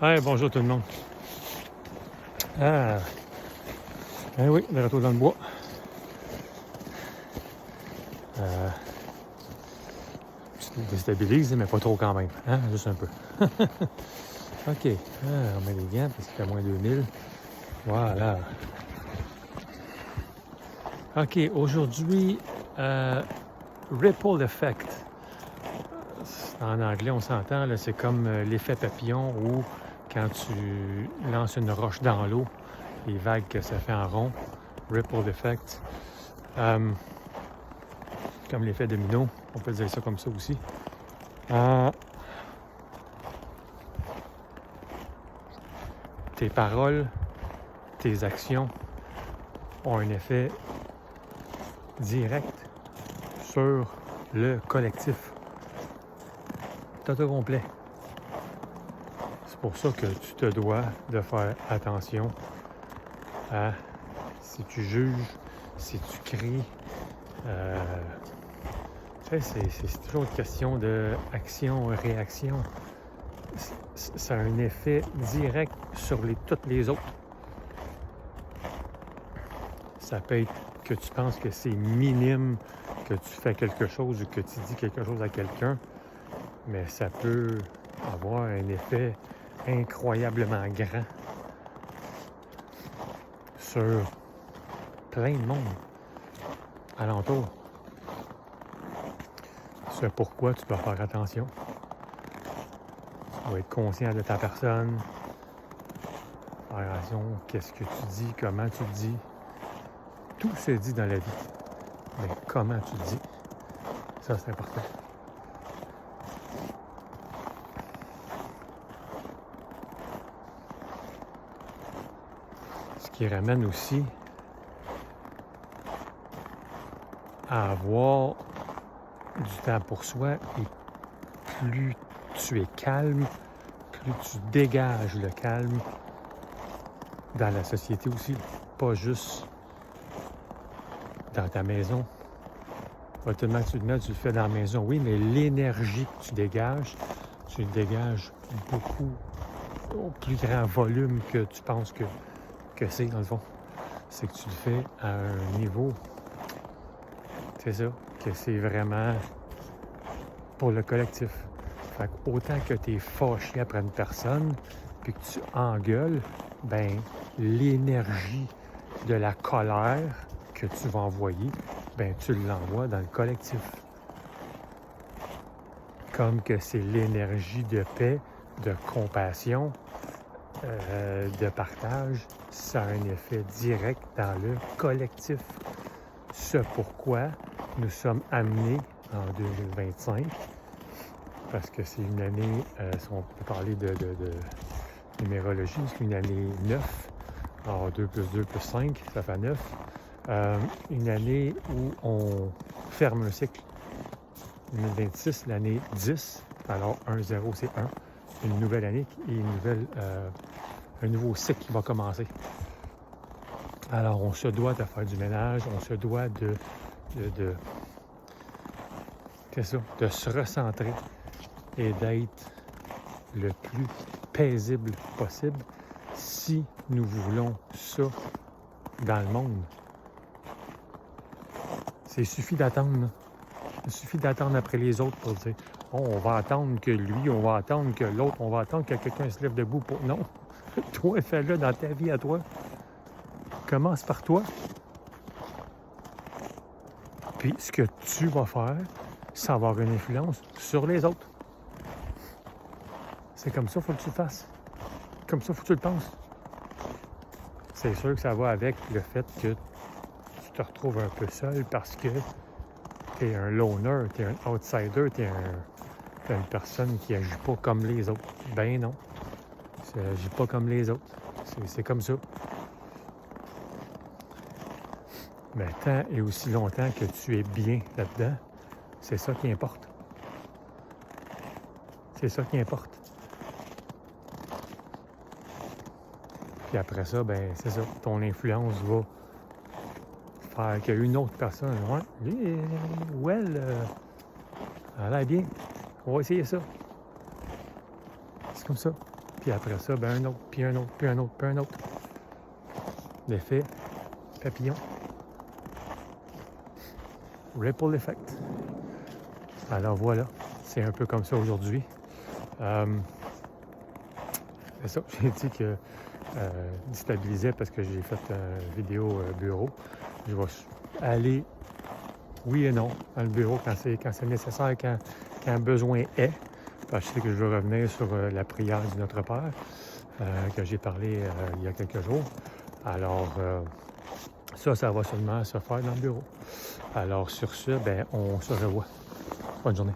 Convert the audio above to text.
Hey, bonjour tout le monde. Ah, eh oui, de retour dans le bois. Tu te déstabilises, mais pas trop quand même. Hein? Juste un peu. OK. On met les gants parce qu'il fait moins 2000. Voilà. OK, aujourd'hui, Ripple Effect. En anglais, on s'entend, là, c'est comme l'effet papillon où quand tu lances une roche dans l'eau, les vagues que ça fait en rond. Ripple Effect. Comme l'effet domino, on peut dire ça comme ça aussi. Tes paroles, tes actions ont un effet direct sur le collectif. Tout au complet. C'est pour ça que tu te dois de faire attention à si tu juges, si tu cries. C'est toujours une question d'action-réaction. Ça a un effet direct sur toutes les autres. Ça peut être que tu penses que c'est minime, que tu fais quelque chose ou que tu dis quelque chose à quelqu'un, mais ça peut avoir un effet incroyablement grand sur plein de monde alentour. C'est pourquoi tu dois faire attention. Tu dois être conscient de ta personne. Faire attention, qu'est-ce que tu dis, comment tu le dis. Tout se dit dans la vie. Mais comment tu le dis, ça c'est important. Ce qui ramène aussi à avoir du temps pour soi et plus tu es calme, plus tu dégages le calme dans la société aussi, pas juste dans ta maison. Automatiquement, tu le fais dans la maison, oui, mais l'énergie que tu le dégages beaucoup au plus grand volume que tu penses que c'est, dans le fond. C'est que tu le fais à un niveau, c'est ça, que c'est vraiment pour le collectif. Fait que autant que tu es fâché après une personne, puis que tu engueules, ben l'énergie de la colère que tu vas envoyer, ben tu l'envoies dans le collectif. Comme que c'est l'énergie de paix, de compassion, de partage, ça a un effet direct dans le collectif. Ce pourquoi nous sommes amenés en 2025, parce que c'est une année, si on peut parler de numérologie, c'est une année 9. Alors 2 plus 2 plus 5, ça fait 9. Une année où on ferme un cycle. 2026, l'année 10. Alors 1-0, c'est 1. Une nouvelle année et un nouveau cycle qui va commencer. Alors on se doit de faire du ménage, on se doit de se recentrer et d'être le plus paisible possible si nous voulons ça dans le monde. Il suffit d'attendre. Il suffit d'attendre après les autres pour dire « Oh, on va attendre que lui, on va attendre que l'autre, on va attendre que quelqu'un se lève debout pour... » Non! Toi, fais-le dans ta vie à toi. Commence par toi. Puis ce que tu vas faire, ça va avoir une influence sur les autres. C'est comme ça qu'il faut que tu le fasses. Comme ça, il faut que tu le penses. C'est sûr que ça va avec le fait que tu te retrouves un peu seul parce que tu es un loner, tu es un outsider, tu es une personne qui agit pas comme les autres. Ben non, ça agit pas comme les autres. C'est comme ça. Mais tant et aussi longtemps que tu es bien là-dedans, c'est ça qui importe. C'est ça qui importe. Puis après ça, ben c'est ça. Ton influence va faire qu'il y a une autre personne. Ouais, lui ou elle, elle a l'air bien. On va essayer ça. C'est comme ça. Puis après ça, ben un autre, puis un autre, puis un autre, puis un autre. L'effet papillon. Ripple effect. Alors voilà, c'est un peu comme ça aujourd'hui. C'est ça, j'ai dit que déstabilisé parce que j'ai fait une vidéo bureau. Je vais aller, oui et non, dans le bureau quand c'est nécessaire, quand besoin est. Parce que je sais que je vais revenir sur la prière du Notre Père que j'ai parlé il y a quelques jours. Alors, ça va seulement se faire dans le bureau. Alors, sur ce, ben, on se revoit. Bonne journée.